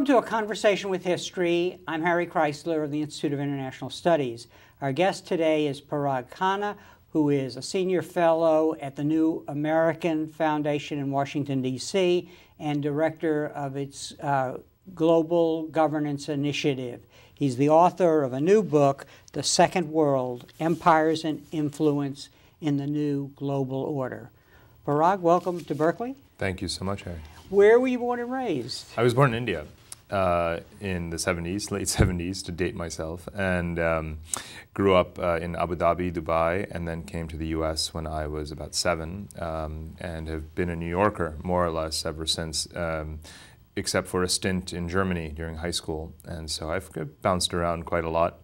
Welcome to A Conversation with History. I'm Harry Kreisler of the Institute of International Studies. Our guest today is Parag Khanna, who is a senior fellow at the New American Foundation in Washington, D.C., and director of its Global Governance Initiative. He's the author of a new book, The Second World, Empires and Influence in the New Global Order. Parag, welcome to Berkeley. Thank you so much, Harry. Where were you born and raised? I was born in India in the 70s, late 70s, to date myself, and grew up in Abu Dhabi, Dubai, and then came to the U.S. when I was about 7, and have been a New Yorker, more or less, ever since, except for a stint in Germany during high school. And so I've bounced around quite a lot.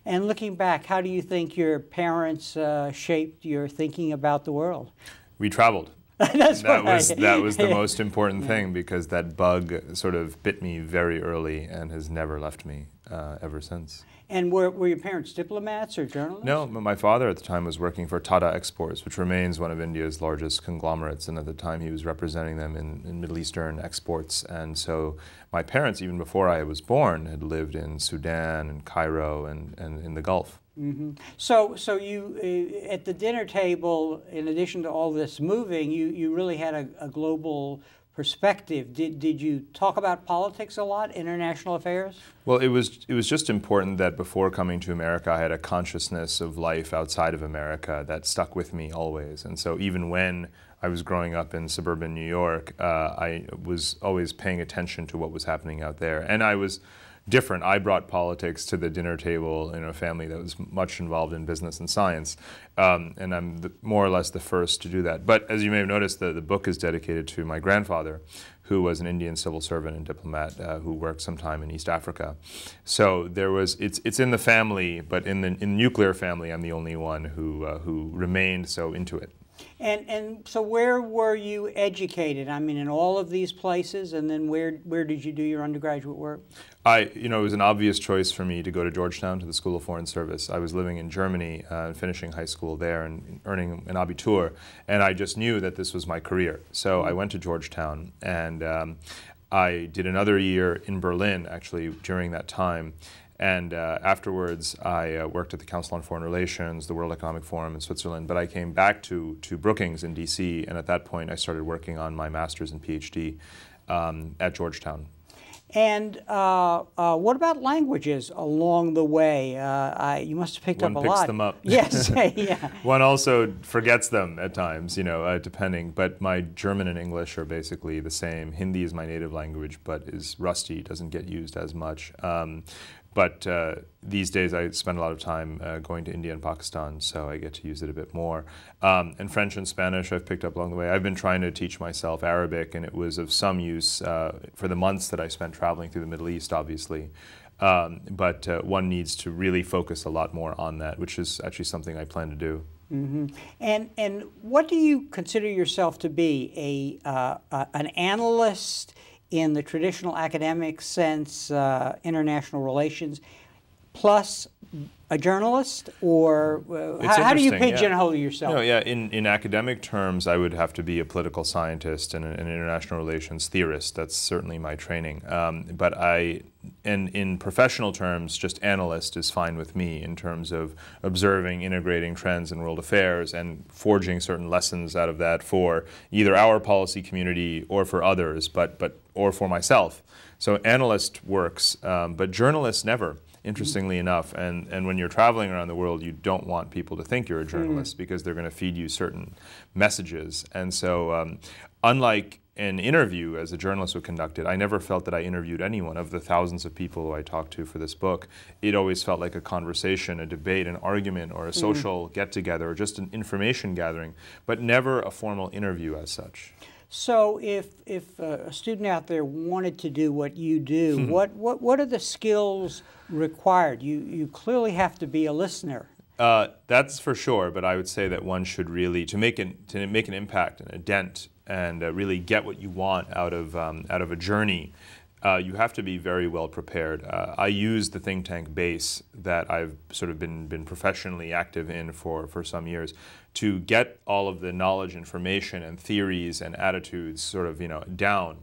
And looking back, how do you think your parents shaped your thinking about the world? We traveled. That was the most important thing, because that bug sort of bit me very early and has never left me ever since. And were your parents diplomats or journalists? No, my father at the time was working for Tata Exports, which remains one of India's largest conglomerates, and at the time he was representing them in Middle Eastern exports. And so my parents, even before I was born, had lived in Sudan and Cairo and in the Gulf. Mm-hmm. So you, at the dinner table, in addition to all this moving, you really had a global perspective. Did you talk about politics a lot, international affairs? Well, it was just important that before coming to America, I had a consciousness of life outside of America that stuck with me always. And so even when I was growing up in suburban New York, I was always paying attention to what was happening out there. And I was different. I brought politics to the dinner table in a family that was much involved in business and science, and I'm more or less the first to do that. But as you may have noticed, the book is dedicated to my grandfather, who was an Indian civil servant and diplomat who worked some time in East Africa. So it's in the family, but in the nuclear family, I'm the only one who remained so into it. And so where were you educated? I mean, in all of these places, and then where did you do your undergraduate work? It was an obvious choice for me to go to Georgetown, to the School of Foreign Service. I was living in Germany, finishing high school there and earning an Abitur, and I just knew that this was my career. So I went to Georgetown, and I did another year in Berlin, actually, during that time. And afterwards, I worked at the Council on Foreign Relations, the World Economic Forum in Switzerland. But I came back to Brookings in D.C., and at that point, I started working on my master's and PhD at Georgetown. And what about languages along the way? You must have picked up a lot. One picks them up. Yes, yeah. One also forgets them at times, depending. But my German and English are basically the same. Hindi is my native language, but is rusty, doesn't get used as much. But these days I spend a lot of time going to India and Pakistan, so I get to use it a bit more. And French and Spanish I've picked up along the way. I've been trying to teach myself Arabic, and it was of some use for the months that I spent traveling through the Middle East, obviously. But one needs to really focus a lot more on that, which is actually something I plan to do. Mm-hmm. And what do you consider yourself to be? An analyst in the traditional academic sense, international relations, plus a journalist, or how do you pigeonhole yourself? No, yeah. In academic terms, I would have to be a political scientist and an international relations theorist. That's certainly my training. But in professional terms, just analyst is fine with me in terms of observing, integrating trends in world affairs and forging certain lessons out of that for either our policy community or for others, or for myself. So analyst works, but journalist never. Interestingly enough, and when you're traveling around the world, you don't want people to think you're a journalist because they're going to feed you certain messages. And so unlike an interview as a journalist would conduct it, I never felt that I interviewed anyone. Of the thousands of people who I talked to for this book, it always felt like a conversation, a debate, an argument, or a social get-together, or just an information gathering, but never a formal interview as such. So if a student out there wanted to do what you do, what are the skills required? You clearly have to be a listener. That's for sure, but I would say that one should really, to make an impact and a dent and really get what you want out of a journey, you have to be very well prepared. I use the think tank base that I've sort of been professionally active in for some years to get all of the knowledge, information, and theories and attitudes sort of down.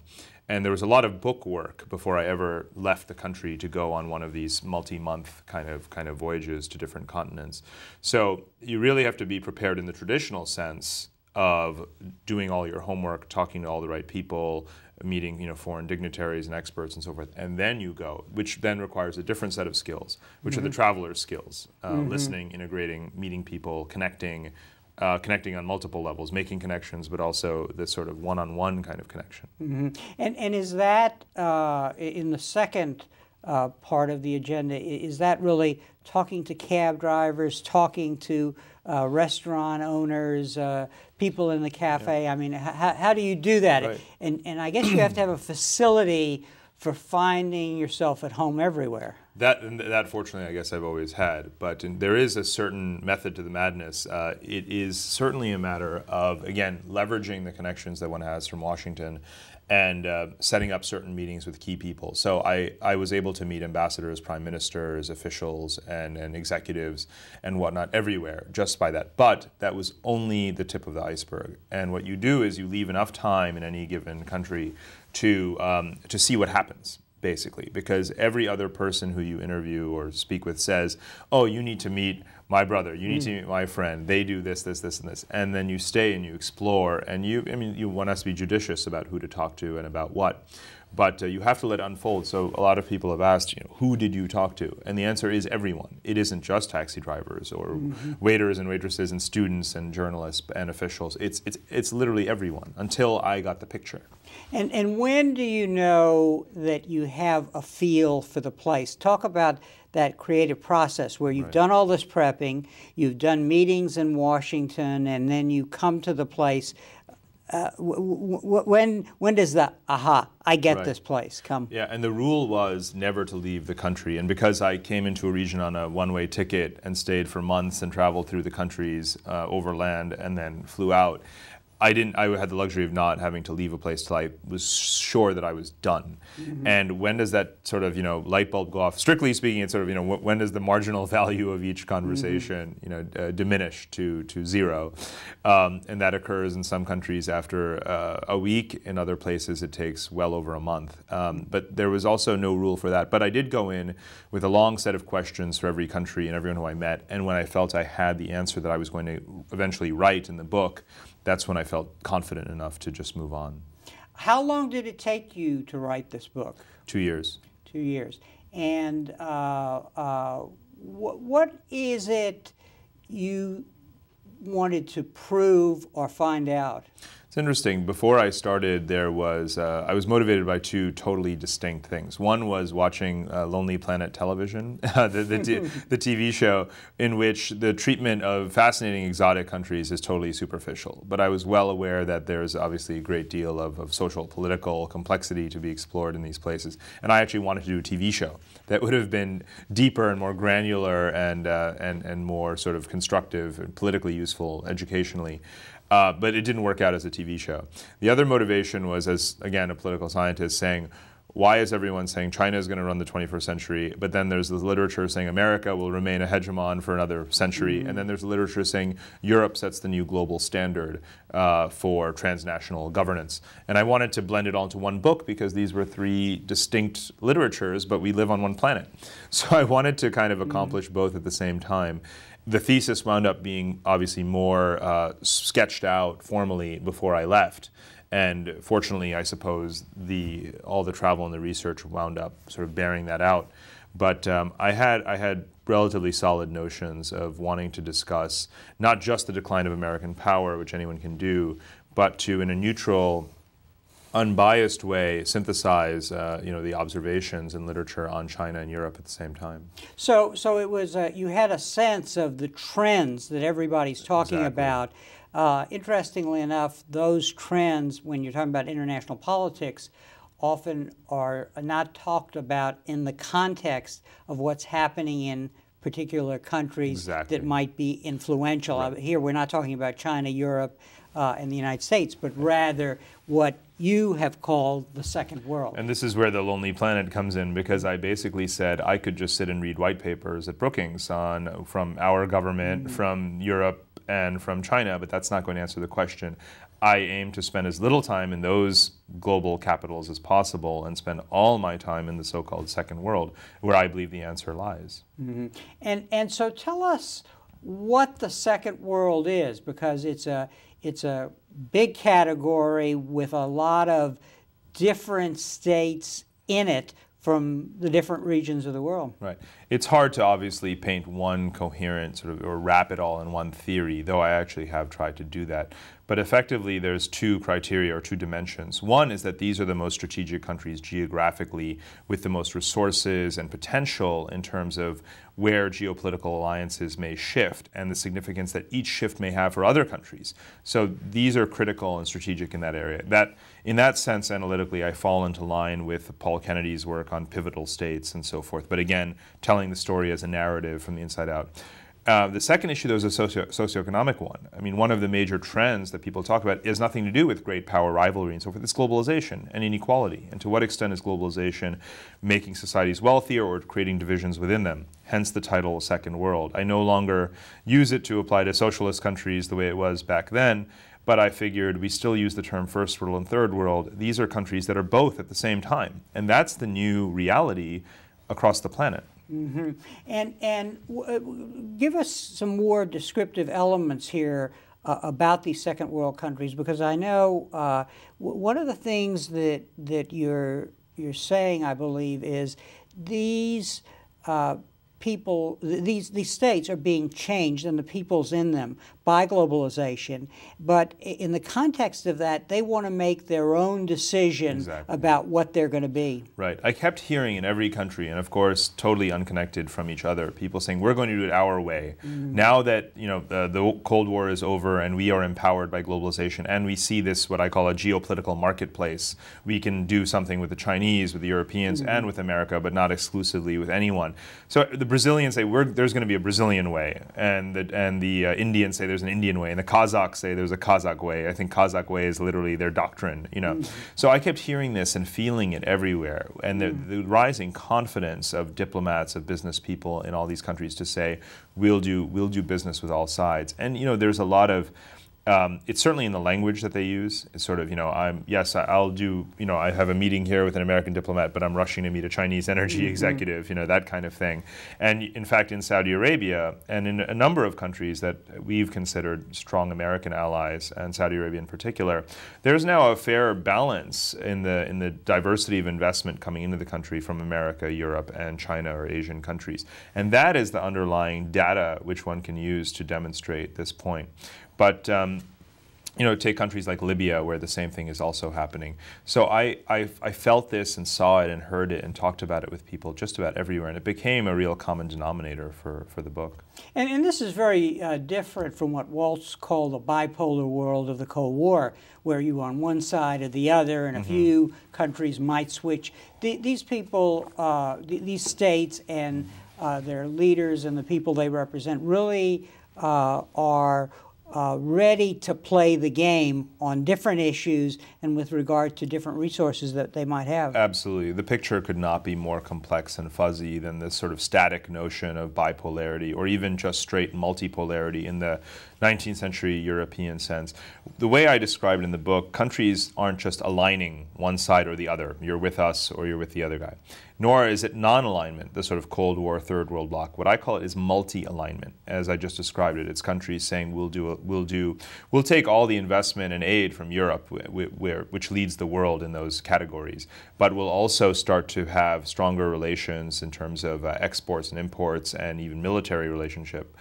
And there was a lot of book work before I ever left the country to go on one of these multi-month kind of voyages to different continents. So you really have to be prepared in the traditional sense of doing all your homework, talking to all the right people, meeting foreign dignitaries and experts and so forth, and then you go, which then requires a different set of skills, which are the traveler's skills, listening, integrating, meeting people, connecting on multiple levels, making connections, but also this sort of one-on-one kind of connection. And is that, in the second part of the agenda, is that really talking to cab drivers, talking to restaurant owners, people in the cafe? Yeah. I mean, how do you do that? Right. And I guess you have to have a facility for finding yourself at home everywhere. That fortunately, I guess I've always had, but there is a certain method to the madness. It is certainly a matter of, again, leveraging the connections that one has from Washington and setting up certain meetings with key people. So I was able to meet ambassadors, prime ministers, officials, and executives and whatnot everywhere just by that. But that was only the tip of the iceberg. And what you do is you leave enough time in any given country to see what happens, basically, because every other person who you interview or speak with says, oh, you need to meet my brother, you need to meet my friend, they do this, this, this, and this. And then you stay and you explore, and you want us to be judicious about who to talk to and about what. But you have to let it unfold. So a lot of people have asked, who did you talk to? And the answer is everyone. It isn't just taxi drivers or waiters and waitresses and students and journalists and officials. It's literally everyone until I got the picture. And when do you know that you have a feel for the place? Talk about that creative process where you've done all this prepping, you've done meetings in Washington, and then you come to the place. When does the aha, I get this place come? Yeah, and the rule was never to leave the country. And because I came into a region on a one-way ticket and stayed for months and traveled through the countries overland and then flew out, I had the luxury of not having to leave a place till I was sure that I was done. And when does that sort of, light bulb go off? Strictly speaking, it's sort of, when does the marginal value of each conversation, diminish to zero? And that occurs in some countries after a week. In other places, it takes well over a month. But there was also no rule for that. But I did go in with a long set of questions for every country and everyone who I met. And when I felt I had the answer that I was going to eventually write in the book, that's when I felt confident enough to just move on. How long did it take you to write this book? 2 years. 2 years. And what is it you wanted to prove or find out? It's interesting. Before I started, I was motivated by two totally distinct things. One was watching Lonely Planet Television, the TV show, in which the treatment of fascinating exotic countries is totally superficial. But I was well aware that there's obviously a great deal of social, political complexity to be explored in these places. And I actually wanted to do a TV show that would have been deeper and more granular and more sort of constructive and politically useful educationally. But it didn't work out as a TV show. The other motivation was, as, again, a political scientist, saying, why is everyone saying China is going to run the 21st century, but then there's the literature saying America will remain a hegemon for another century, and then there's the literature saying Europe sets the new global standard for transnational governance. And I wanted to blend it all into one book because these were three distinct literatures, but we live on one planet. So I wanted to kind of accomplish both at the same time. The thesis wound up being obviously more sketched out formally before I left. And fortunately, I suppose, all the travel and the research wound up sort of bearing that out. But I had relatively solid notions of wanting to discuss not just the decline of American power, which anyone can do, but to, in a neutral, unbiased way, synthesize the observations and literature on China and Europe at the same time. So it was you had a sense of the trends that everybody's talking about. Interestingly enough, those trends, when you're talking about international politics, often are not talked about in the context of what's happening in particular countries that might be influential. Right. Here, we're not talking about China, Europe, and the United States, but rather what you have called the second world. And this is where the Lonely Planet comes in, because I basically said I could just sit and read white papers at Brookings from our government, from Europe, and from China, but that's not going to answer the question. I aim to spend as little time in those global capitals as possible and spend all my time in the so-called second world, where I believe the answer lies. Mm-hmm. And so tell us what the second world is, because it's a big category with a lot of different states in it from the different regions of the world. Right. It's hard to obviously paint one coherent sort of, or wrap it all in one theory, though I actually have tried to do that. But effectively, there's two criteria or two dimensions. One is that these are the most strategic countries geographically, with the most resources and potential in terms of where geopolitical alliances may shift and the significance that each shift may have for other countries. So these are critical and strategic in that area. In that sense, analytically, I fall into line with Paul Kennedy's work on pivotal states and so forth. But again, telling the story as a narrative from the inside out. The second issue, though, is a socioeconomic one. I mean, one of the major trends that people talk about is nothing to do with great power rivalry and so forth. It's globalization and inequality. And to what extent is globalization making societies wealthier or creating divisions within them? Hence the title Second World. I no longer use it to apply to socialist countries the way it was back then, but I figured we still use the term First World and Third World. These are countries that are both at the same time. And that's the new reality across the planet. Mm-hmm. And give us some more descriptive elements here about these second world countries, because I know one of the things that you're saying, I believe, is these people, these states are being changed and the peoples in them by globalization. But in the context of that, they want to make their own decision about what they're going to be. Right. I kept hearing in every country, and of course totally unconnected from each other, people saying, we're going to do it our way. Mm-hmm. Now that the Cold War is over and we are empowered by globalization and we see this, what I call a geopolitical marketplace, we can do something with the Chinese, with the Europeans, mm-hmm. and with America, but not exclusively with anyone. So the Brazilians say, there's going to be a Brazilian way, and the Indians say there's an Indian way, and the Kazakhs say there's a Kazakh way. I think Kazakh way is literally their doctrine, Mm-hmm. So I kept hearing this and feeling it everywhere, and the rising confidence of diplomats, of business people in all these countries to say, we'll do business with all sides. And there's a lot of it's certainly in the language that they use. It's sort of, I'll do, I have a meeting here with an American diplomat, but I'm rushing to meet a Chinese energy mm-hmm. executive, that kind of thing. And in fact, in Saudi Arabia and in a number of countries that we've considered strong American allies, and Saudi Arabia in particular, there's now a fair balance in the diversity of investment coming into the country from America, Europe, and China or Asian countries. And that is the underlying data which one can use to demonstrate this point. But take countries like Libya, where the same thing is also happening. So I felt this and saw it and heard it and talked about it with people just about everywhere, and it became a real common denominator for the book. And this is very different from what Waltz called the bipolar world of the Cold War, where you on one side or the other, and mm-hmm. a few countries might switch. These people, these states and their leaders and the people they represent really are ready to play the game on different issues and with regard to different resources that they might have. Absolutely. The picture could not be more complex and fuzzy than this sort of static notion of bipolarity or even just straight multipolarity in the 19th century European sense. The way I describe it in the book, countries aren't just aligning one side or the other. You're with us or you're with the other guy. Nor is it non-alignment, the sort of Cold War, Third World bloc. What I call it is multi-alignment, as I just described it. It's countries saying we'll take all the investment and aid from Europe, which leads the world in those categories, but we'll also start to have stronger relations in terms of exports and imports and even military relationship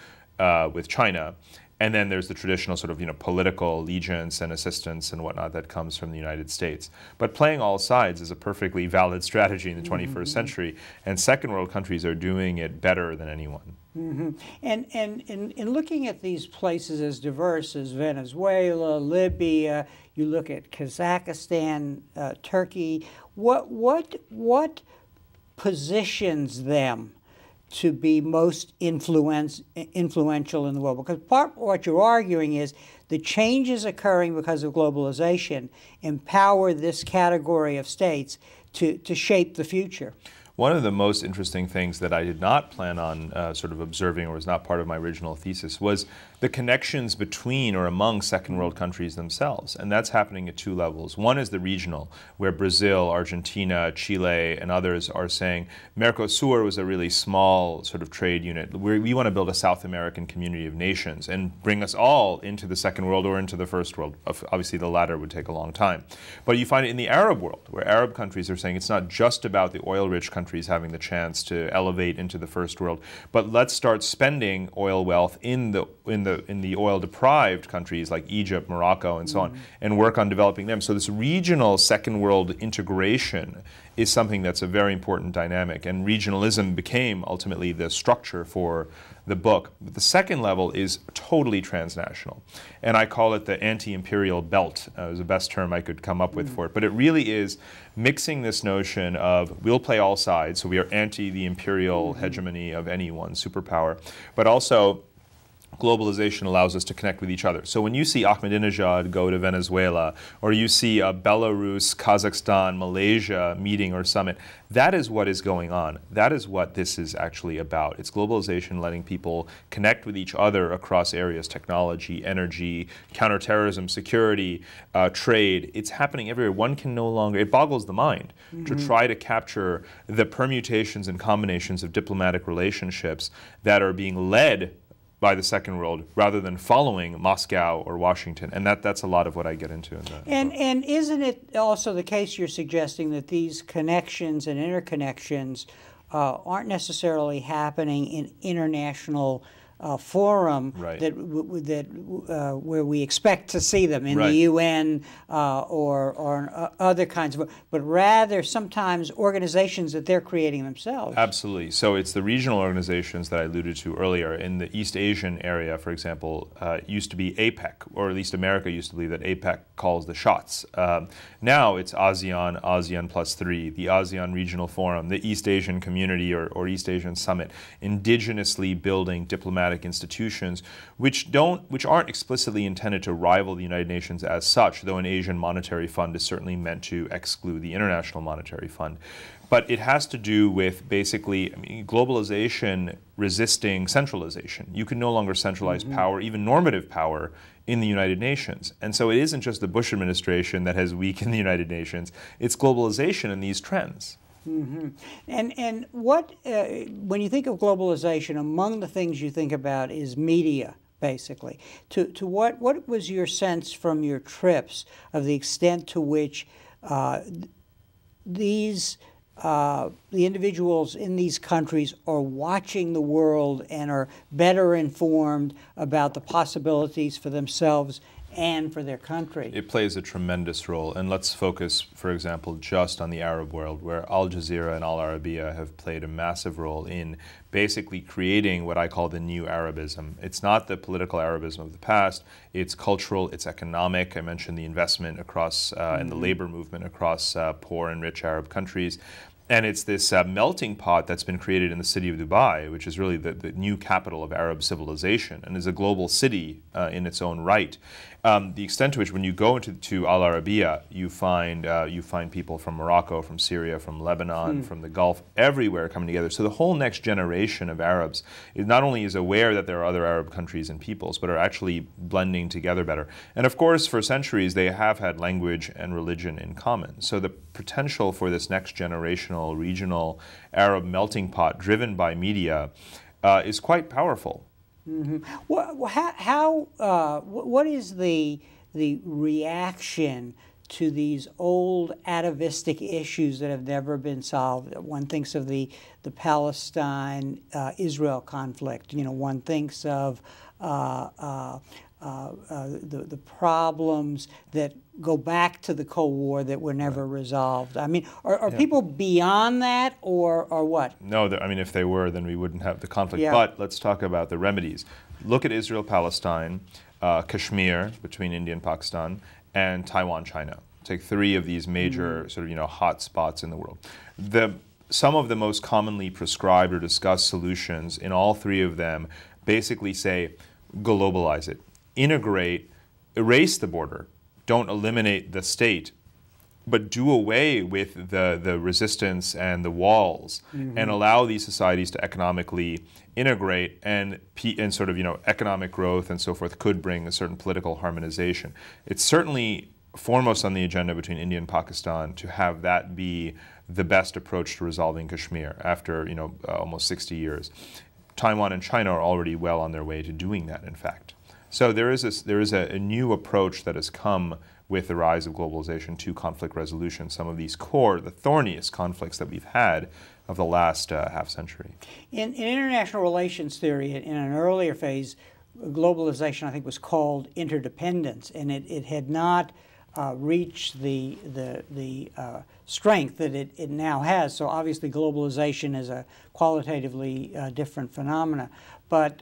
with China. And then there's the traditional sort of political allegiance and assistance and whatnot that comes from the United States. But playing all sides is a perfectly valid strategy in the 21st mm-hmm. century, and second world countries are doing it better than anyone. Mm-hmm. And in looking at these places as diverse as Venezuela, Libya, you look at Kazakhstan, Turkey, what positions them to be most influential in the world? Because part of what you're arguing is the changes occurring because of globalization empower this category of states to shape the future. One of the most interesting things that I did not plan on sort of observing, or was not part of my original thesis, was the connections between or among second world countries themselves. And that's happening at two levels. One is the regional, where Brazil, Argentina, Chile, and others are saying Mercosur was a really small sort of trade unit. We want to build a South American community of nations and bring us all into the second world or into the first world. Obviously, the latter would take a long time. But you find it in the Arab world, where Arab countries are saying it's not just about the oil-rich countries having the chance to elevate into the first world, but let's start spending oil wealth in the oil-deprived countries like Egypt, Morocco, and so on, and work on developing them. So this regional second world integration is something that's a very important dynamic, and regionalism became ultimately the structure for the book. But the second level is totally transnational, and I call it the anti-imperial belt. It was the best term I could come up with for it. But it really is mixing this notion of we'll play all sides, so we are anti the imperial hegemony of any one superpower, but also globalization allows us to connect with each other. So when you see Ahmadinejad go to Venezuela, or you see a Belarus, Kazakhstan, Malaysia meeting or summit, that is what is going on. That is what this is actually about. It's globalization letting people connect with each other across areas: technology, energy, counterterrorism, security, trade. It's happening everywhere. One can no longer, it boggles the mind to try to capture the permutations and combinations of diplomatic relationships that are being led by the second world rather than following Moscow or Washington. And that's a lot of what I get into in the book. And isn't it also the case you're suggesting that these connections and interconnections aren't necessarily happening in international forum that where we expect to see them in the UN or other kinds of, but rather sometimes organizations that they're creating themselves. Absolutely. So it's the regional organizations that I alluded to earlier. In the East Asian area, for example, used to be APEC, or at least America used to believe that APEC calls the shots. Now it's ASEAN, ASEAN +3, the ASEAN Regional Forum, the East Asian Community or East Asian Summit, indigenously building diplomatic institutions which aren't explicitly intended to rival the United Nations as such, though an Asian Monetary Fund is certainly meant to exclude the International Monetary Fund. But it has to do with basically, globalization resisting centralization. You can no longer centralize power, even normative power, in the United Nations. And so it isn't just the Bush administration that has weakened the United Nations, it's globalization and these trends. And what, when you think of globalization, among the things you think about is media, basically. To what was your sense from your trips of the extent to which the individuals in these countries are watching the world and are better informed about the possibilities for themselves and for their country? It plays a tremendous role. And let's focus, for example, just on the Arab world, where Al Jazeera and Al Arabiya have played a massive role in basically creating what I call the new Arabism. It's not the political Arabism of the past, it's cultural, it's economic. I mentioned the investment across and the labor movement across poor and rich Arab countries. And it's this melting pot that's been created in the city of Dubai, which is really the new capital of Arab civilization and is a global city in its own right. The extent to which when you go into Al Arabiya, you find people from Morocco, from Syria, from Lebanon, from the Gulf, everywhere coming together. So the whole next generation of Arabs not only is aware that there are other Arab countries and peoples, but are actually blending together better. And of course, for centuries, they have had language and religion in common. So the potential for this next generational, regional Arab melting pot driven by media is quite powerful. What is the reaction to these old atavistic issues that have never been solved? One thinks of the Palestine-Israel conflict. One thinks of the problems that go back to the Cold War that were never resolved. I mean, are people beyond that, or what? No, I mean, if they were, then we wouldn't have the conflict. But let's talk about the remedies. Look at Israel-Palestine, Kashmir between India and Pakistan, and Taiwan-China. Take three of these major sort of hot spots in the world. Some of the most commonly prescribed or discussed solutions in all three of them basically say globalize it, integrate, erase the border, don't eliminate the state, but do away with the resistance and the walls, and allow these societies to economically integrate, and sort of, economic growth and so forth could bring a certain political harmonization. It's certainly foremost on the agenda between India and Pakistan to have that be the best approach to resolving Kashmir after almost 60 years. Taiwan and China are already well on their way to doing that, in fact. So there is a new approach that has come with the rise of globalization to conflict resolution, some of these the thorniest conflicts that we've had of the last half century. In international relations theory, in an earlier phase, globalization, I think, was called interdependence, and it had not reached the strength that it now has. So obviously globalization is a qualitatively different phenomena. But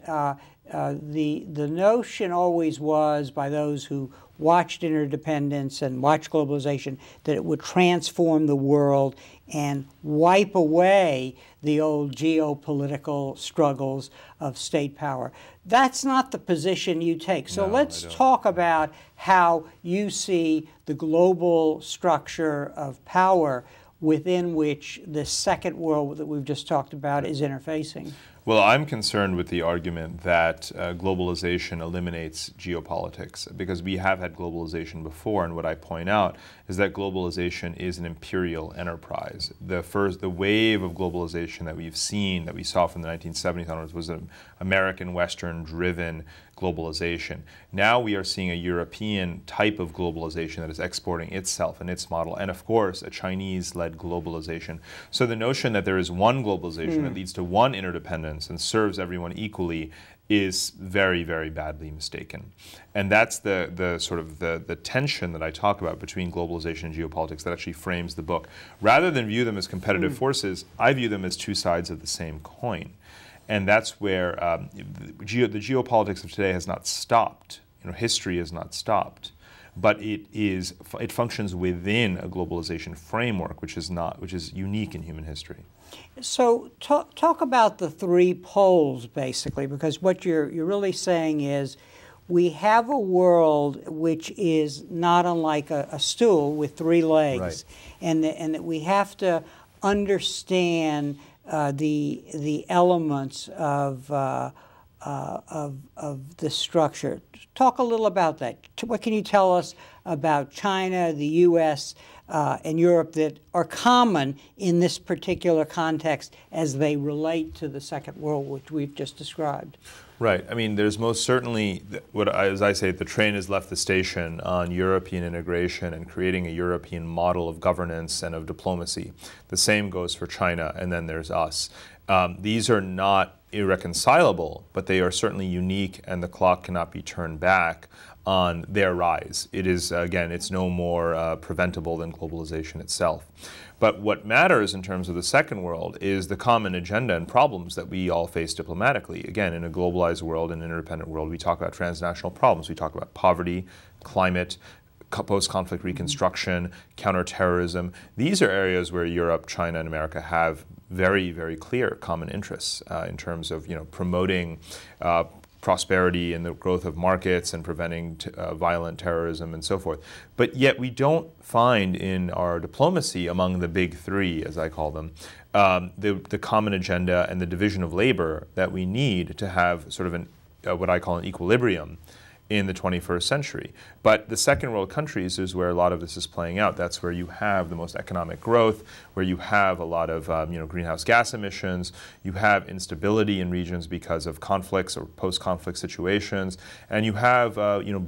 the notion always was, by those who watched interdependence and watched globalization, that it would transform the world and wipe away the old geopolitical struggles of state power. That's not the position you take. So let's talk about how you see the global structure of power within which the second world that we've just talked about is interfacing. Well, I'm concerned with the argument that globalization eliminates geopolitics, because we have had globalization before, and what I point out is that globalization is an imperial enterprise. The wave of globalization that we saw from the 1970s onwards, was an American Western-driven globalization. Now we are seeing a European type of globalization that is exporting itself and its model, and of course a Chinese-led globalization. So the notion that there is one globalization that leads to one interdependence and serves everyone equally is very, very badly mistaken. And that's the sort of the tension that I talk about between globalization and geopolitics that actually frames the book. Rather than view them as competitive forces, I view them as two sides of the same coin. And that's where the geopolitics of today has not stopped. History has not stopped, but it functions within a globalization framework, which is unique in human history. So talk about the three poles, basically, because what you're really saying is we have a world which is not unlike a stool with three legs, right, and that we have to understand the elements of the structure. Talk a little about that. What can you tell us about China, the U.S., and Europe that are common in this particular context as they relate to the Second World, which we've just described? Right. I mean, there's most certainly, as I say, the train has left the station on European integration and creating a European model of governance and of diplomacy. The same goes for China, and then there's us. These are not irreconcilable, but they are certainly unique, and the clock cannot be turned back on their rise. It is, again, it's no more preventable than globalization itself. But what matters in terms of the Second World is the common agenda and problems that we all face diplomatically. Again, in a globalized world, in an interdependent world, we talk about transnational problems. We talk about poverty, climate, post-conflict reconstruction, counterterrorism. These are areas where Europe, China, and America have very, very clear common interests in terms of promoting prosperity and the growth of markets and preventing violent terrorism and so forth. But yet we don't find in our diplomacy among the big three, as I call them, the common agenda and the division of labor that we need to have sort of what I call an equilibrium in the 21st century. But the second world countries is where a lot of this is playing out. That's where you have the most economic growth, where you have a lot of greenhouse gas emissions, you have instability in regions because of conflicts or post-conflict situations, and you have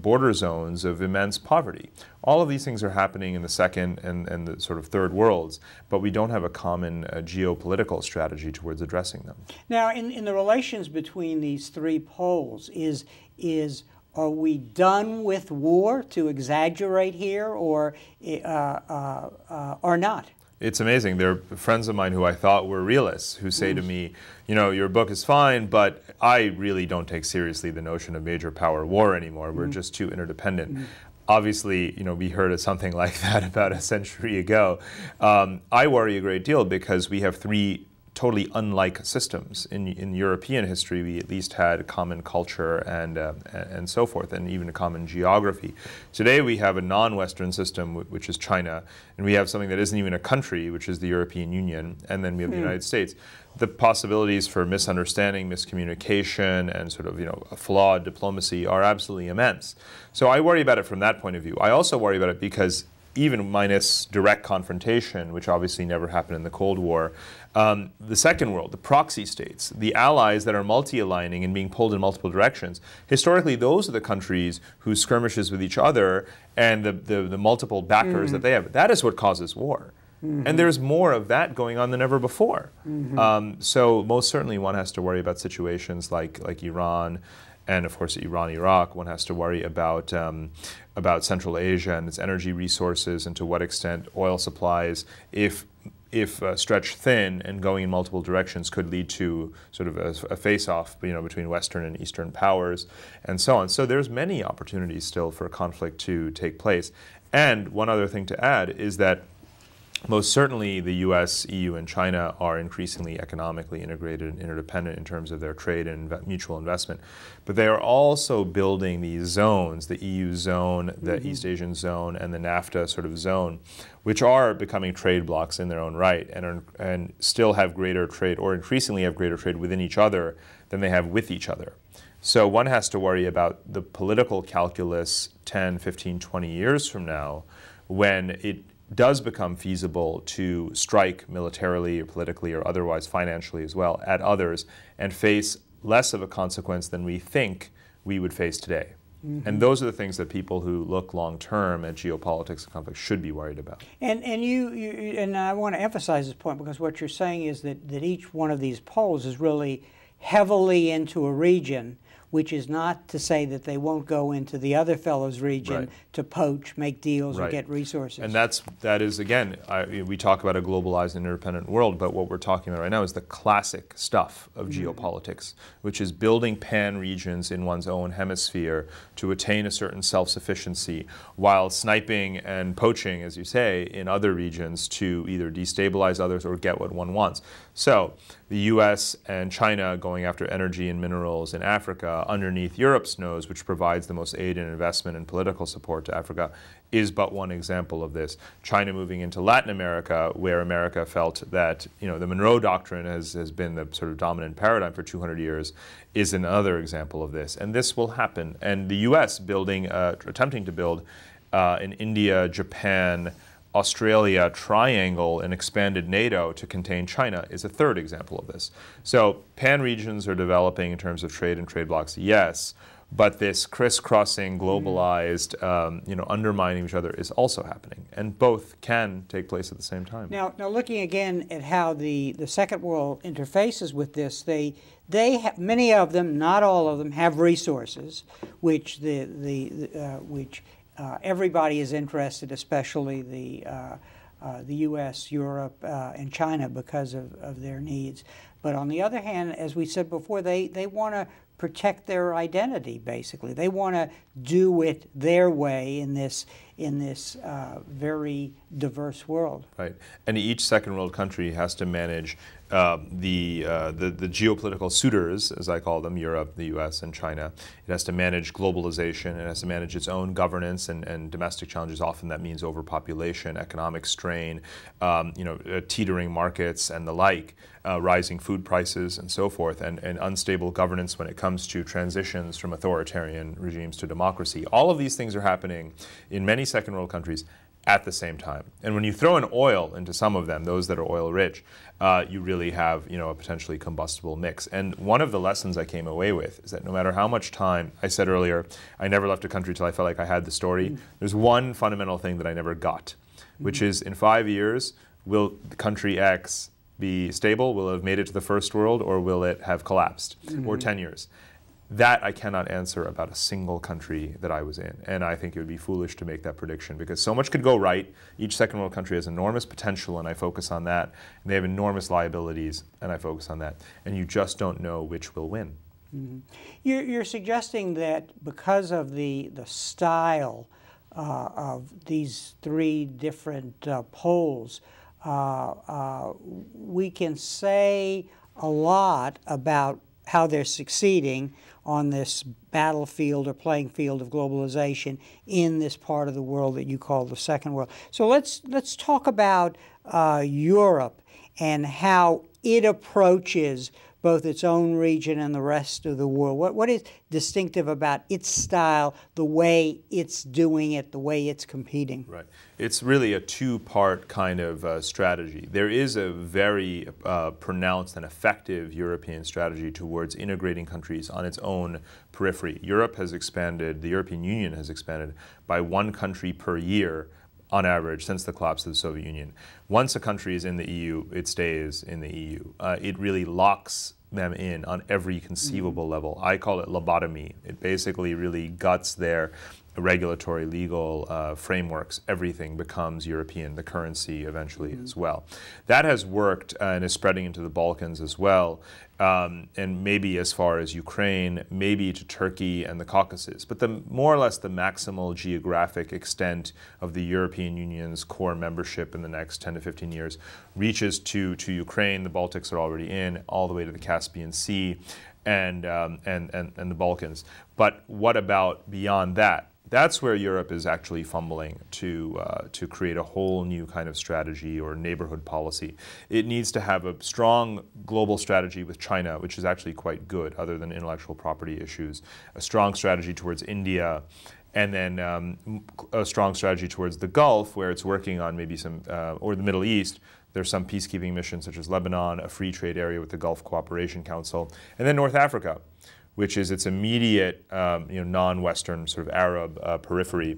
border zones of immense poverty. All of these things are happening in the second and the sort of third worlds, but we don't have a common geopolitical strategy towards addressing them. Now, in the relations between these three poles, are we done with war, to exaggerate here, or not? It's amazing. There are friends of mine who I thought were realists who say to me, your book is fine, but I really don't take seriously the notion of major power war anymore. We're just too interdependent. Obviously, we heard of something like that about a century ago. I worry a great deal because we have three totally unlike systems. In European history, we at least had a common culture and so forth, and even a common geography. Today we have a non-Western system, which is China, and we have something that isn't even a country, which is the European Union, and then we have the United States. The possibilities for misunderstanding, miscommunication, and sort of, a flawed diplomacy are absolutely immense. So I worry about it from that point of view. I also worry about it because even minus direct confrontation, which obviously never happened in the Cold War, the second world, the proxy states, the allies that are multi-aligning and being pulled in multiple directions, historically those are the countries whose skirmishes with each other and the multiple backers that they have, that is what causes war. And there's more of that going on than ever before. So most certainly one has to worry about situations like Iran, and of course Iran-Iraq. One has to worry about Central Asia and its energy resources, and to what extent oil supplies, if stretched thin and going in multiple directions, could lead to sort of a face-off, between Western and Eastern powers, and so on. So there's many opportunities still for conflict to take place. And one other thing to add is that most certainly the US, EU, and China are increasingly economically integrated and interdependent in terms of their trade and mutual investment. But they are also building these zones, the EU zone, the East Asian zone, and the NAFTA sort of zone, which are becoming trade blocs in their own right, and still have greater trade, or increasingly have greater trade within each other than they have with each other. So one has to worry about the political calculus 10, 15, 20 years from now, when it does become feasible to strike militarily or politically or otherwise financially as well at others and face less of a consequence than we think we would face today. And those are the things that people who look long-term at geopolitics and conflict should be worried about. And I want to emphasize this point, because what you're saying is that each one of these poles is really heavily into a region, which is not to say that they won't go into the other fellow's region to poach, make deals, or get resources. And that is again, we talk about a globalized and interdependent world, but what we're talking about right now is the classic stuff of geopolitics, which is building pan-regions in one's own hemisphere to attain a certain self-sufficiency, while sniping and poaching, as you say, in other regions to either destabilize others or get what one wants. So the US and China going after energy and minerals in Africa underneath Europe's nose, which provides the most aid and investment and political support to Africa, is but one example of this. China moving into Latin America, where America felt that the Monroe Doctrine has been the sort of dominant paradigm for 200 years, is another example of this. And this will happen. And the US attempting to build an India, Japan, Australia triangle and expanded NATO to contain China is a third example of this. So pan-regions are developing in terms of trade and trade blocs, yes, but this crisscrossing, globalized, undermining each other is also happening, and both can take place at the same time. Now looking again at how the Second World interfaces with this, they have, many of them, not all of them, have resources, which everybody is interested, especially the U.S., Europe, and China, because of their needs. But on the other hand, as we said before, they want to protect their identity, basically. They want to do it their way in this very diverse world. Right, and each second world country has to manage the geopolitical suitors, as I call them, Europe, the US, and China. It has to manage globalization. It has to manage its own governance and domestic challenges. Often that means overpopulation, economic strain, teetering markets and the like, rising food prices and so forth, and unstable governance when it comes to transitions from authoritarian regimes to democracy. All of these things are happening in many second world countries at the same time. And when you throw in oil into some of them, those that are oil rich, you really have a potentially combustible mix. And one of the lessons I came away with is that no matter how much time, I said earlier, I never left a country till I felt like I had the story. There's one fundamental thing that I never got, which is in 5 years, will country X be stable? Will it have made it to the first world, or will it have collapsed? Or 10 years? That I cannot answer about a single country that I was in, and I think it would be foolish to make that prediction, because so much could go right. Each second world country has enormous potential, and I focus on that. And they have enormous liabilities, and I focus on that. And you just don't know which will win. You're suggesting that because of the style of these three different poles, we can say a lot about how they're succeeding on this battlefield or playing field of globalization in this part of the world that you call the second world. So let's talk about Europe and how it approaches both its own region and the rest of the world. What is distinctive about its style, the way it's doing it, the way it's competing? Right. It's really a two-part kind of strategy. There is a very pronounced and effective European strategy towards integrating countries on its own periphery. Europe has expanded, the European Union has expanded by one country per year on average since the collapse of the Soviet Union. Once a country is in the EU, it stays in the EU. It really locks them in on every conceivable level. I call it lobotomy. It basically really guts their regulatory, legal frameworks. Everything becomes European, the currency eventually as well. That has worked and is spreading into the Balkans as well, and maybe as far as Ukraine, maybe to Turkey and the Caucasus. But more or less the maximal geographic extent of the European Union's core membership in the next 10 to 15 years reaches to Ukraine. The Baltics are already in, all the way to the Caspian Sea and the Balkans. But what about beyond that? That's where Europe is actually fumbling to create a whole new kind of strategy or neighborhood policy. It needs to have a strong global strategy with China, which is actually quite good, other than intellectual property issues. A strong strategy towards India, and then a strong strategy towards the Gulf, where it's working on maybe some, or the Middle East. There's some peacekeeping missions, such as Lebanon, a free trade area with the Gulf Cooperation Council, and then North Africa, which is its immediate non-Western sort of Arab periphery,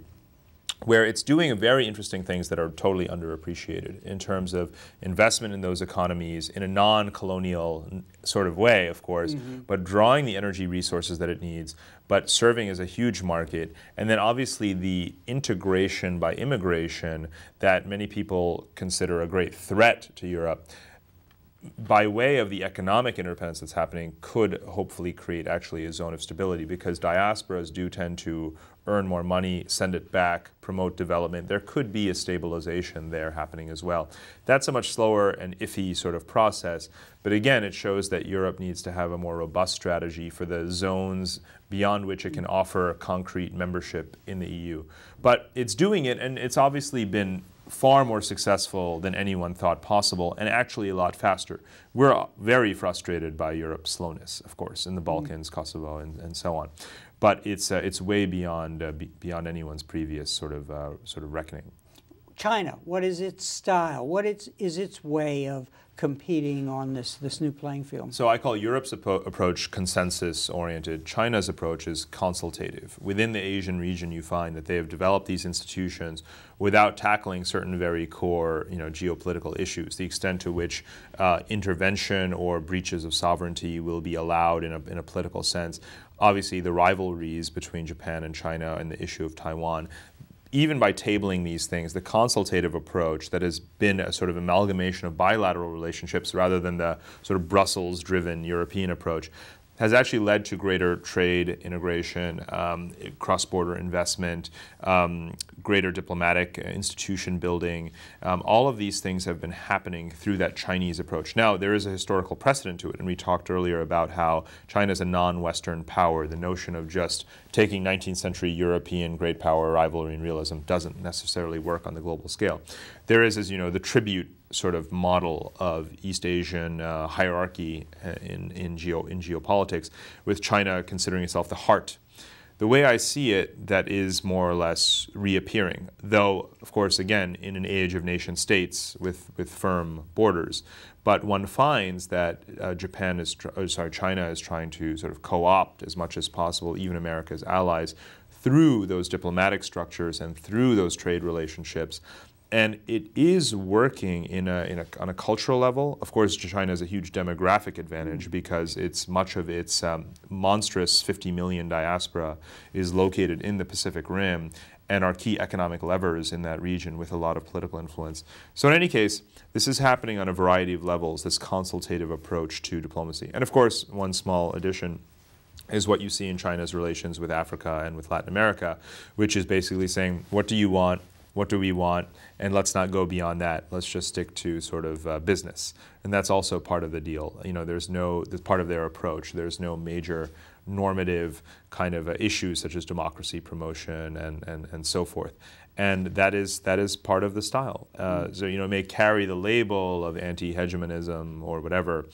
where it's doing very interesting things that are totally underappreciated in terms of investment in those economies in a non-colonial sort of way, of course, but drawing the energy resources that it needs, but serving as a huge market. And then obviously the integration by immigration that many people consider a great threat to Europe, by way of the economic interdependence that's happening, could hopefully create actually a zone of stability, because diasporas do tend to earn more money, send it back, promote development. There could be a stabilization there happening as well. That's a much slower and iffy sort of process, but again, it shows that Europe needs to have a more robust strategy for the zones beyond which it can offer concrete membership in the EU. But it's doing it, and it's obviously been far more successful than anyone thought possible, and actually a lot faster. We're very frustrated by Europe's slowness, of course, in the Balkans, Kosovo, and so on. But it's way beyond beyond anyone's previous sort of reckoning. China, what is its style? What is its way of competing on this new playing field? So I call Europe's approach consensus-oriented. China's approach is consultative. Within the Asian region, you find that they have developed these institutions without tackling certain very core, geopolitical issues. The extent to which intervention or breaches of sovereignty will be allowed in a political sense. Obviously, the rivalries between Japan and China and the issue of Taiwan. Even by tabling these things, the consultative approach that has been a sort of amalgamation of bilateral relationships rather than the sort of Brussels-driven European approach has actually led to greater trade integration, cross-border investment, greater diplomatic institution building. All of these things have been happening through that Chinese approach. Now, there is a historical precedent to it, and we talked earlier about how China is a non-Western power. The notion of just taking 19th century European great power rivalry and realism doesn't necessarily work on the global scale. There is, as you know, the tribute sort of model of East Asian hierarchy in geopolitics, with China considering itself the heart. The way I see it, that is more or less reappearing, though, of course, again, in an age of nation states with firm borders. But one finds that China is trying to sort of co-opt as much as possible, even America's allies, through those diplomatic structures and through those trade relationships. And it is working on a cultural level. Of course, China has a huge demographic advantage because much of its monstrous 50 million diaspora is located in the Pacific Rim and are key economic levers in that region with a lot of political influence. So in any case, this is happening on a variety of levels, this consultative approach to diplomacy. And of course, one small addition is what you see in China's relations with Africa and with Latin America, which is basically saying, what do you want? what do we want, and let's not go beyond that. Let's just stick to sort of business. And that's also part of the deal. You know, that's part of their approach. There's no major normative kind of issues such as democracy promotion and so forth. And that is part of the style. So, you know, it may carry the label of anti-hegemonism or whatever,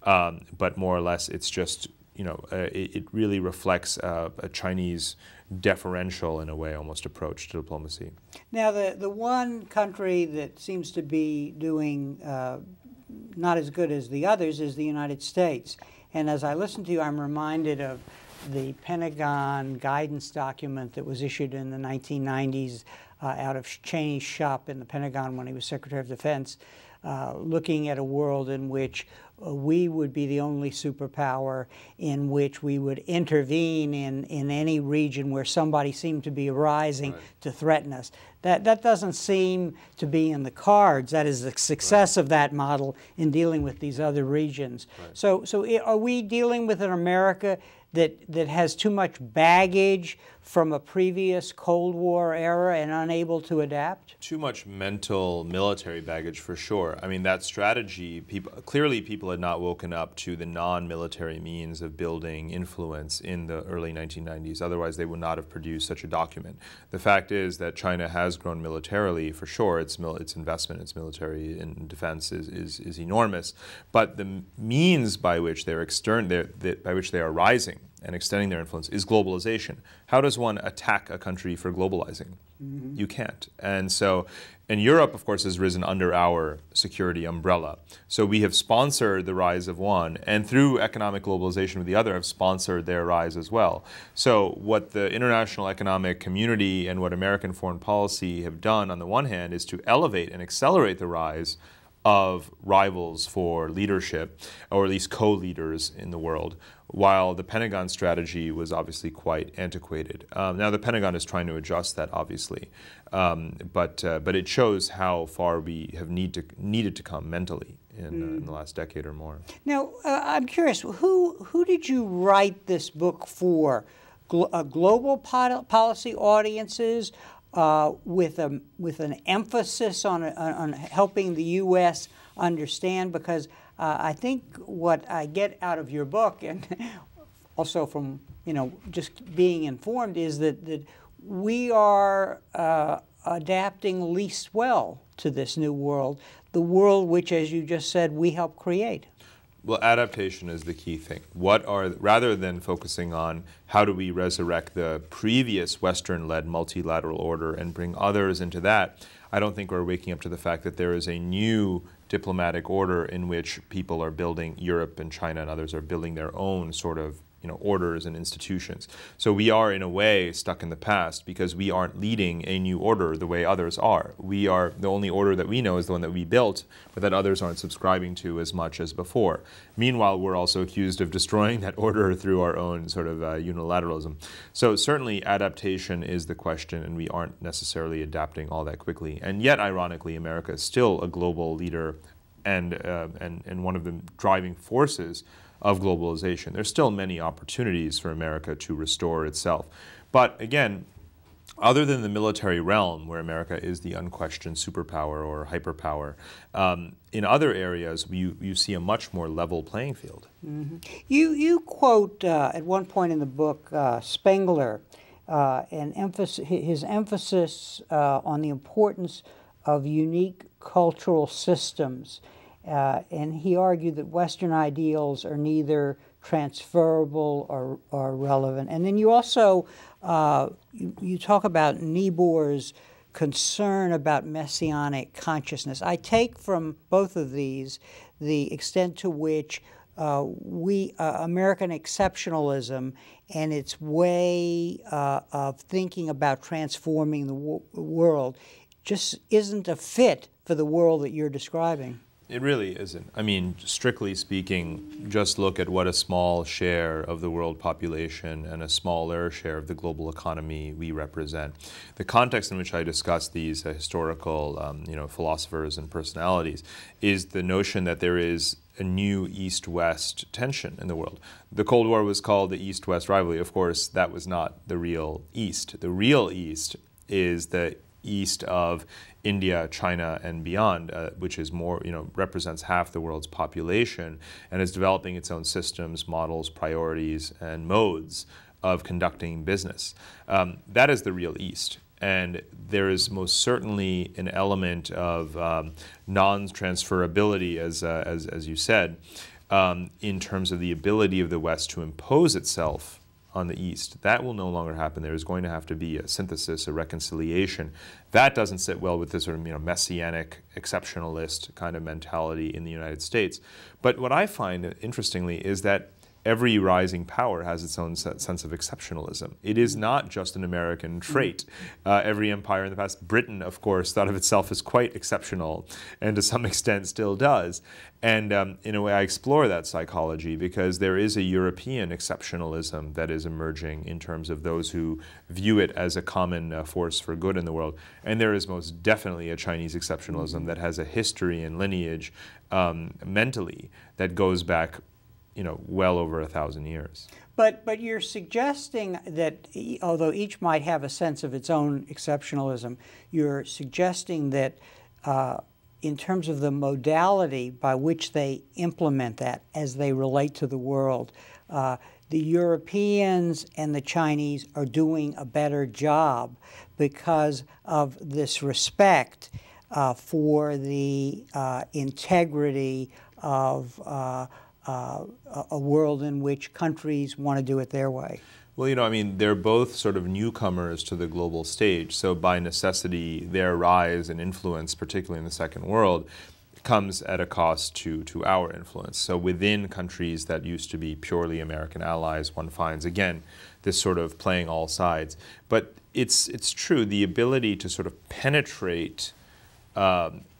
but more or less it's just, you know, it really reflects a Chinese deferential, in a way, almost approach to diplomacy. Now, the one country that seems to be doing not as good as the others is the United States. And as I listen to you, I'm reminded of the Pentagon guidance document that was issued in the 1990s out of Cheney's shop in the Pentagon when he was Secretary of Defense, looking at a world in which we would be the only superpower, in which we would intervene in any region where somebody seemed to be arising to threaten us. That doesn't seem to be in the cards. That is the success of that model in dealing with these other regions. So are we dealing with an America that has too much baggage from a previous Cold War era and unable to adapt? Too much mental military baggage, for sure. I mean, that strategy, clearly people had not woken up to the non-military means of building influence in the early 1990s. Otherwise, they would not have produced such a document. The fact is that China has grown militarily, for sure. Its investment, its military in defense is enormous. But the means by which they are rising and extending their influence is globalization. How does one attack a country for globalizing? You can't. And so, and Europe, of course, has risen under our security umbrella. So we have sponsored the rise of one, and through economic globalization with the other, have sponsored their rise as well. So what the international economic community and what American foreign policy have done, on the one hand, is to elevate and accelerate the rise of rivals for leadership, or at least co-leaders in the world, while the Pentagon strategy was obviously quite antiquated. Now the Pentagon is trying to adjust that, obviously, but it shows how far we have needed to come mentally in the last decade or more. Now, I'm curious, who did you write this book for? Global policy audiences, with an emphasis on helping the U.S. understand? Because I think what I get out of your book, and also from just being informed, is that we are adapting least well to this new world, the world which, as you just said, we help create. Well, adaptation is the key thing. Rather than focusing on how do we resurrect the previous Western-led multilateral order and bring others into that, I don't think we're waking up to the fact that there is a new diplomatic order in which people are building, Europe and China and others are building their own sort of orders and institutions. So we are, in a way, stuck in the past because we aren't leading a new order the way others are. The only order that we know is the one that we built, but that others aren't subscribing to as much as before. Meanwhile, we're also accused of destroying that order through our own sort of unilateralism. So certainly adaptation is the question, and we aren't necessarily adapting all that quickly. And yet, ironically, America is still a global leader and one of the driving forces of globalization. There's still many opportunities for America to restore itself. But again, other than the military realm, where America is the unquestioned superpower or hyperpower, in other areas you see a much more level playing field. You quote at one point in the book Spengler, and his emphasis on the importance of unique cultural systems. And he argued that Western ideals are neither transferable or relevant. And then you also you talk about Niebuhr's concern about messianic consciousness. I take from both of these the extent to which American exceptionalism and its way of thinking about transforming the world just isn't a fit for the world that you're describing. It really isn't. I mean, strictly speaking, just look at what a small share of the world population and a smaller share of the global economy we represent. The context in which I discuss these historical philosophers and personalities is the notion that there is a new East-West tension in the world. The Cold War was called the East-West rivalry. Of course, that was not the real East. The real East is the east of India, China, and beyond, which is more, represents half the world's population, and is developing its own systems, models, priorities, and modes of conducting business. That is the real East. And there is most certainly an element of non-transferability, as you said, in terms of the ability of the West to impose itself on the East. That will no longer happen. There is going to have to be a synthesis, a reconciliation. That doesn't sit well with this sort of messianic, exceptionalist kind of mentality in the United States. But what I find, interestingly, is that every rising power has its own sense of exceptionalism. It is not just an American trait. Every empire in the past, Britain, of course, thought of itself as quite exceptional, and to some extent still does. And in a way, I explore that psychology because there is a European exceptionalism that is emerging in terms of those who view it as a common force for good in the world. And there is most definitely a Chinese exceptionalism that has a history and lineage mentally that goes back well over 1,000 years. But you're suggesting that although each might have a sense of its own exceptionalism, you're suggesting that in terms of the modality by which they implement that as they relate to the world, the Europeans and the Chinese are doing a better job because of this respect for the integrity of a world in which countries want to do it their way. Well, they're both sort of newcomers to the global stage. So by necessity, their rise and influence, particularly in the Second World, comes at a cost to our influence. So within countries that used to be purely American allies, one finds, again, this sort of playing all sides. But it's true, the ability to sort of penetrate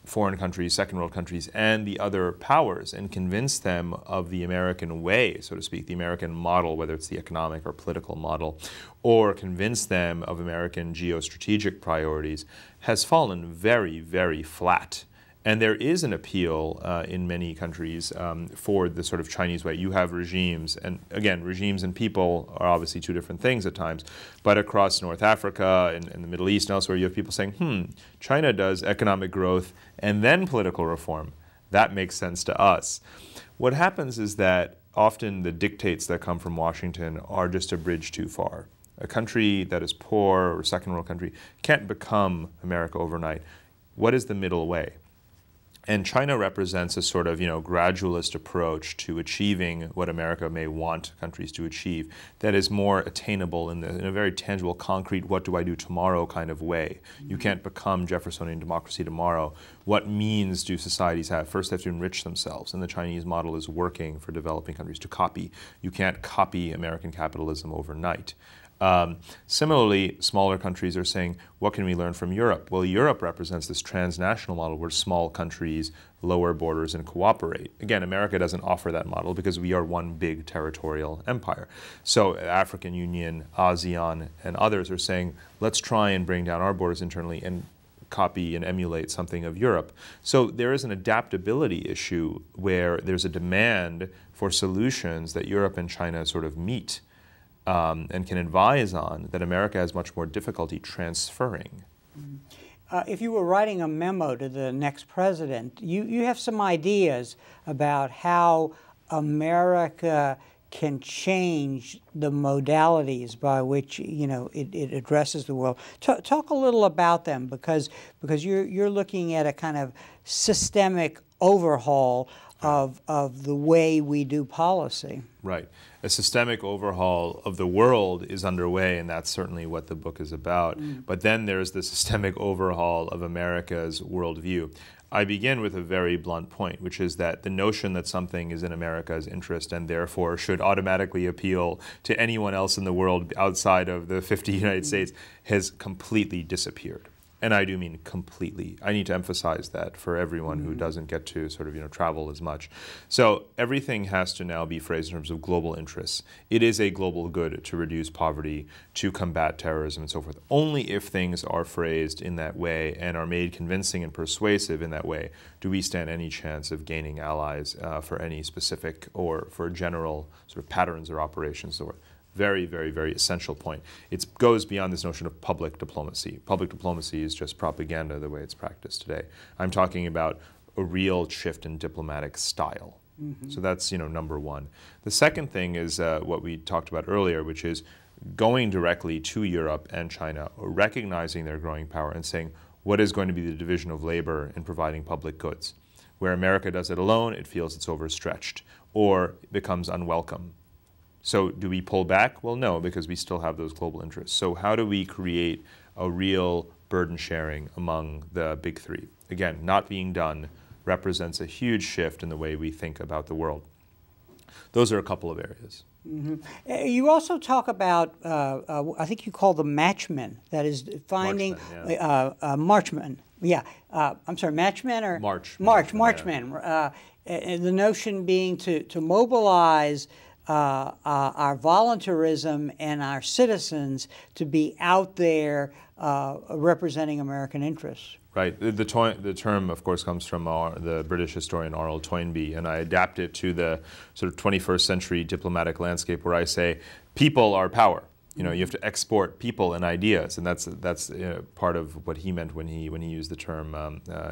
foreign countries, second world countries, and the other powers and convince them of the American way, so to speak, the American model, whether it's the economic or political model, or convince them of American geostrategic priorities, has fallen very, very flat. And there is an appeal in many countries for the sort of Chinese way. You have regimes, and again, regimes and people are obviously two different things at times, but across North Africa and the Middle East and elsewhere, you have people saying, China does economic growth and then political reform. That makes sense to us. What happens is that often the dictates that come from Washington are just a bridge too far. A country that is poor or second world country can't become America overnight. What is the middle way? And China represents a sort of, gradualist approach to achieving what America may want countries to achieve that is more attainable in a very tangible, concrete, what do I do tomorrow kind of way. You can't become Jeffersonian democracy tomorrow. What means do societies have? First, they have to enrich themselves, and the Chinese model is working for developing countries to copy. You can't copy American capitalism overnight. Similarly, smaller countries are saying, what can we learn from Europe? Well, Europe represents this transnational model where small countries lower borders and cooperate. Again, America doesn't offer that model because we are one big territorial empire. So African Union, ASEAN, and others are saying, let's try and bring down our borders internally and copy and emulate something of Europe. So there is an adaptability issue where there's a demand for solutions that Europe and China sort of meet. And can advise on that America has much more difficulty transferring. If you were writing a memo to the next president, you have some ideas about how America can change the modalities by which it addresses the world. Talk a little about them because you're looking at a kind of systemic overhaul of the way we do policy. Right. A systemic overhaul of the world is underway, and that's certainly what the book is about. But then there's the systemic overhaul of America's worldview. I begin with a very blunt point, which is that the notion that something is in America's interest and therefore should automatically appeal to anyone else in the world outside of the 50 United States has completely disappeared. And I do mean completely. I need to emphasize that for everyone who doesn't get to sort of travel as much. So everything has to now be phrased in terms of global interests. It is a global good to reduce poverty, to combat terrorism and so forth. Only if things are phrased in that way and are made convincing and persuasive in that way do we stand any chance of gaining allies for any specific or for general sort of patterns or operations. very, very, very essential point. It goes beyond this notion of public diplomacy. Public diplomacy is just propaganda the way it's practiced today. I'm talking about a real shift in diplomatic style. So that's, number one. The second thing is what we talked about earlier, which is going directly to Europe and China, recognizing their growing power and saying, what is going to be the division of labor in providing public goods? Where America does it alone, it feels it's overstretched or becomes unwelcome. So do we pull back? Well, no, because we still have those global interests. So how do we create a real burden sharing among the big three? Again, not being done represents a huge shift in the way we think about the world. Those are a couple of areas. You also talk about, I think you call them matchmen, that is finding Marchman. I'm sorry, matchmen or? Marchman. The notion being to mobilize our voluntarism and our citizens to be out there representing American interests. Right. The term, of course, comes from the British historian Arnold Toynbee, and I adapt it to the sort of 21st century diplomatic landscape where I say, people are power. You have to export people and ideas, and that's part of what he meant when he used the term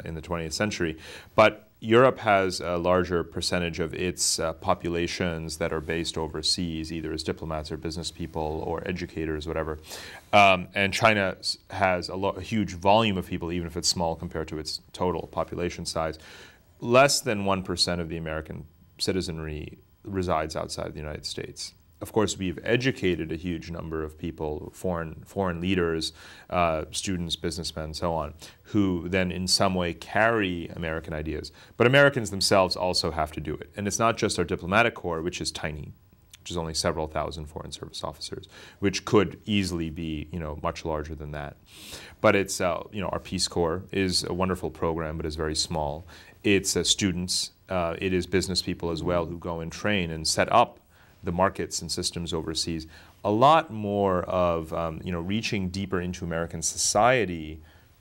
in the 20th century. But Europe has a larger percentage of its populations that are based overseas, either as diplomats or business people or educators, whatever. And China has a huge volume of people, even if it's small compared to its total population size. Less than 1% of the American citizenry resides outside the United States. Of course, we've educated a huge number of people, foreign leaders, students, businessmen, so on, who then in some way carry American ideas. But Americans themselves also have to do it. And it's not just our diplomatic corps, which is tiny, which is only several thousand foreign service officers, which could easily be, much larger than that. But it's, our Peace Corps is a wonderful program, but is very small. It's students. It is business people as well who go and train and set up the markets and systems overseas. A lot more of reaching deeper into American society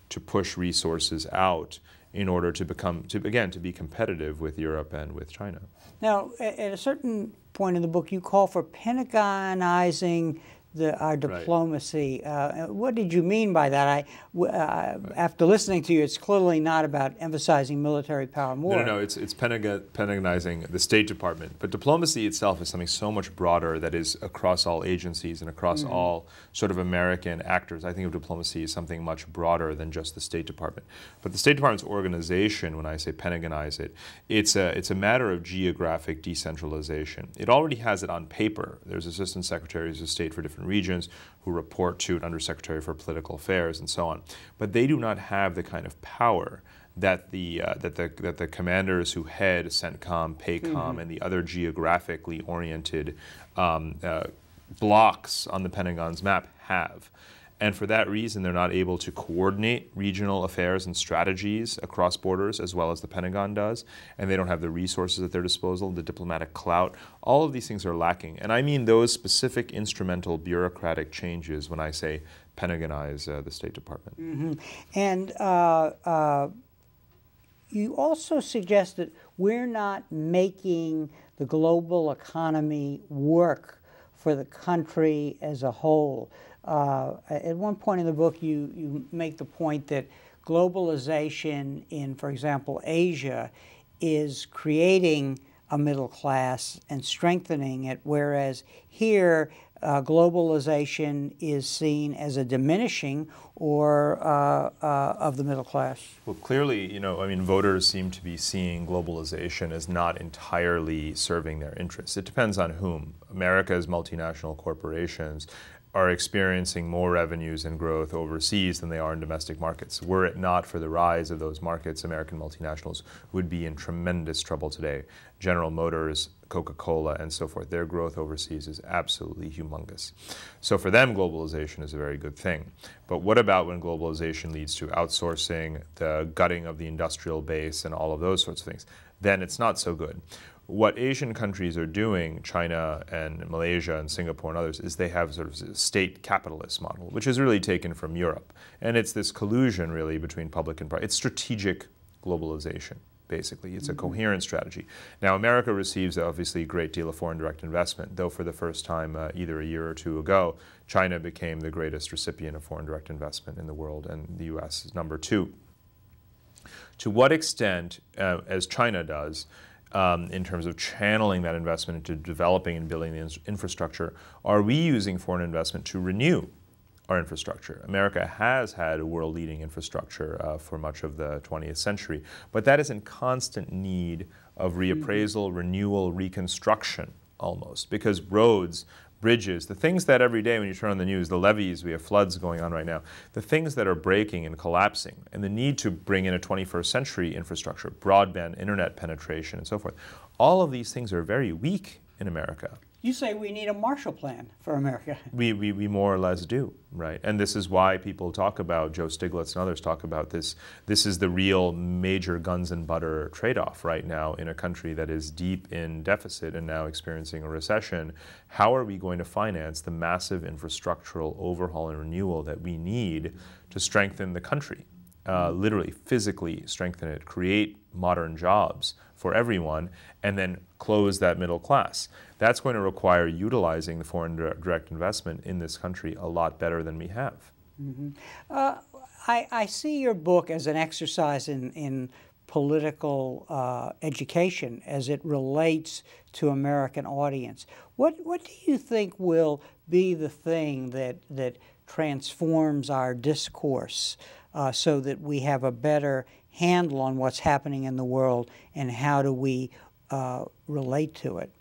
to push resources out in order to be competitive with Europe and with China. Now, at a certain point in the book, you call for Pentagonizing our diplomacy. What did you mean by that? After listening to you, it's clearly not about emphasizing military power more. No, it's Pentagonizing the State Department. But diplomacy itself is something so much broader that is across all agencies and across all sort of American actors. I think of diplomacy as something much broader than just the State Department. But the State Department's organization, when I say Pentagonize it, it's a matter of geographic decentralization. It already has it on paper. There's assistant secretaries of state for different regions who report to an undersecretary for political affairs and so on. But they do not have the kind of power that the commanders who head CENTCOM, PACOM, and the other geographically oriented blocks on the Pentagon's map have. And for that reason, they're not able to coordinate regional affairs and strategies across borders as well as the Pentagon does. And they don't have the resources at their disposal, the diplomatic clout. All of these things are lacking. And I mean those specific instrumental bureaucratic changes when I say Pentagonize the State Department. And you also suggest that we're not making the global economy work for the country as a whole. At one point in the book, you make the point that globalization in, for example, Asia is creating a middle class and strengthening it, whereas here globalization is seen as a diminishing or of the middle class. Well, clearly, voters seem to be seeing globalization as not entirely serving their interests. It depends on whom. America's multinational corporations are experiencing more revenues and growth overseas than they are in domestic markets. Were it not for the rise of those markets, American multinationals would be in tremendous trouble today. General Motors, Coca-Cola, and so forth, their growth overseas is absolutely humongous. So for them, globalization is a very good thing. But what about when globalization leads to outsourcing, the gutting of the industrial base, and all of those sorts of things? Then it's not so good. What Asian countries are doing, China and Malaysia and Singapore and others, is they have sort of a state capitalist model, which is really taken from Europe. And it's this collusion really between public and private. It's strategic globalization. basically. It's a coherent strategy. Now, America receives obviously a great deal of foreign direct investment, though for the first time either a year or two ago, China became the greatest recipient of foreign direct investment in the world, and the U.S. is number 2. To what extent, as China does, in terms of channeling that investment into developing and building the infrastructure, are we using foreign investment to renew our infrastructure? America has had a world-leading infrastructure for much of the 20th century, but that is in constant need of reappraisal, renewal, reconstruction almost, because roads, bridges, the things that every day when you turn on the news, the levees, we have floods going on right now, the things that are breaking and collapsing, and the need to bring in a 21st century infrastructure, broadband, internet penetration, and so forth, all of these things are very weak in America. You say we need a Marshall Plan for America. We more or less do, right? And this is why people talk about, Joe Stiglitz and others talk about this. This is the real major guns and butter trade-off right now in a country that is deep in deficit and now experiencing a recession. How are we going to finance the massive infrastructural overhaul and renewal that we need to strengthen the country? Literally, physically strengthen it, create modern jobs for everyone, and then close that middle class. That's going to require utilizing the foreign direct investment in this country a lot better than we have. I see your book as an exercise in political education as it relates to American audience. What do you think will be the thing that transforms our discourse so that we have a better handle on what's happening in the world, and how do we relate to it?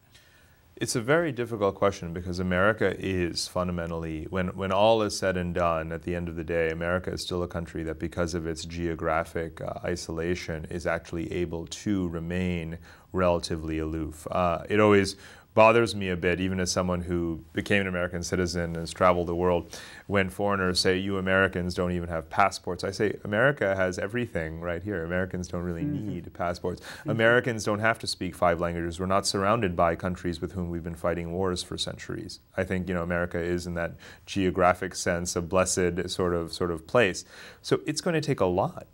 It's a very difficult question because America is fundamentally, when all is said and done, at the end of the day, America is still a country that, because of its geographic isolation, is actually able to remain relatively aloof. It always bothers me a bit, even as someone who became an American citizen and has traveled the world, when foreigners say, you Americans don't even have passports. I say, America has everything right here. Americans don't really need passports. Americans don't have to speak 5 languages. We're not surrounded by countries with whom we've been fighting wars for centuries. I think, you know, America is, in that geographic sense, a blessed sort of place. So it's going to take a lot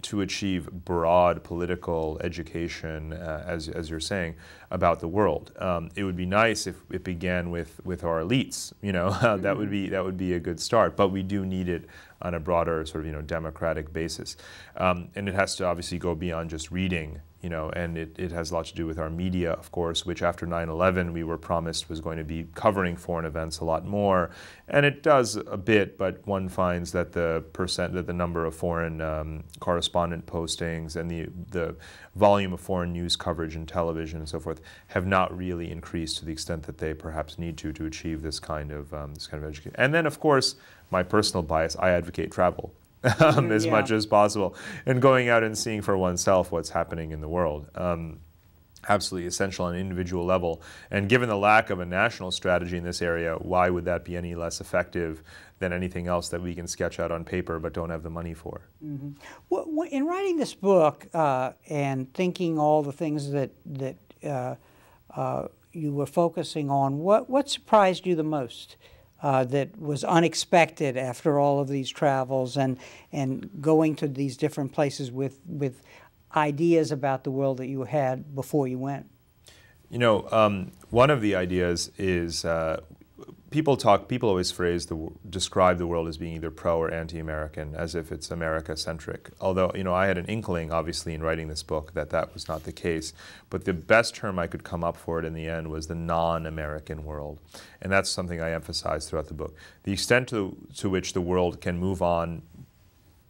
to achieve broad political education, as you're saying, about the world. It would be nice if it began with our elites. You know, that would be a good start. But we do need it on a broader sort of, you know, democratic basis, and it has to obviously go beyond just reading. You know, and it has a lot to do with our media, of course, which after 9/11 we were promised was going to be covering foreign events a lot more, and it does a bit. But one finds that the number of foreign correspondent postings and the volume of foreign news coverage in television and so forth have not really increased to the extent that they perhaps need to achieve this kind of education. And then, of course, my personal bias: I advocate travel. As much as possible, and going out and seeing for oneself what's happening in the world. Absolutely essential on an individual level. And given the lack of a national strategy in this area, why would that be any less effective than anything else that we can sketch out on paper but don't have the money for? Well, in writing this book and thinking all the things that you were focusing on, what surprised you the most? That was unexpected after all of these travels and going to these different places with ideas about the world that you had before you went? You know, one of the ideas is people always describe the world as being either pro or anti-American, as if it's America-centric. Although, you know, I had an inkling, obviously, in writing this book that was not the case. But the best term I could come up for it in the end was the non-American world. And that's something I emphasize throughout the book. The extent to which the world can move on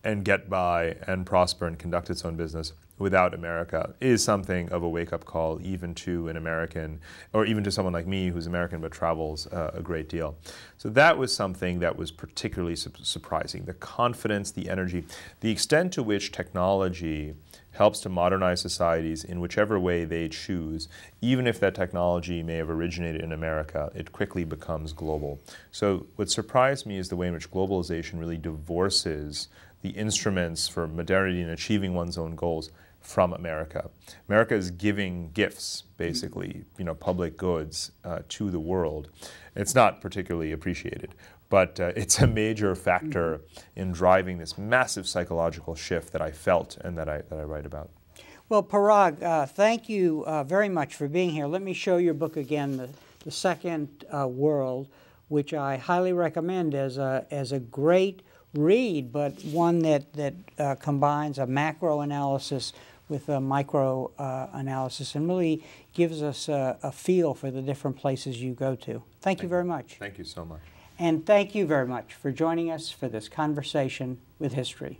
and get by and prosper and conduct its own business without America is something of a wake-up call, even to an American, or even to someone like me who's American but travels a great deal. So that was something that was particularly surprising. The confidence, the energy, the extent to which technology helps to modernize societies in whichever way they choose. Even if that technology may have originated in America, it quickly becomes global. So what surprised me is the way in which globalization really divorces the instruments for modernity and achieving one's own goals from America. America is giving gifts, basically, you know, public goods to the world. It's not particularly appreciated, but it's a major factor in driving this massive psychological shift that I felt and that I write about. Well, Parag, thank you very much for being here. Let me show your book again, The Second World, which I highly recommend as a great read, but one that combines a macro analysis with a micro analysis and really gives us a feel for the different places you go to. Thank you very much. Thank you so much. And thank you very much for joining us for this conversation with history.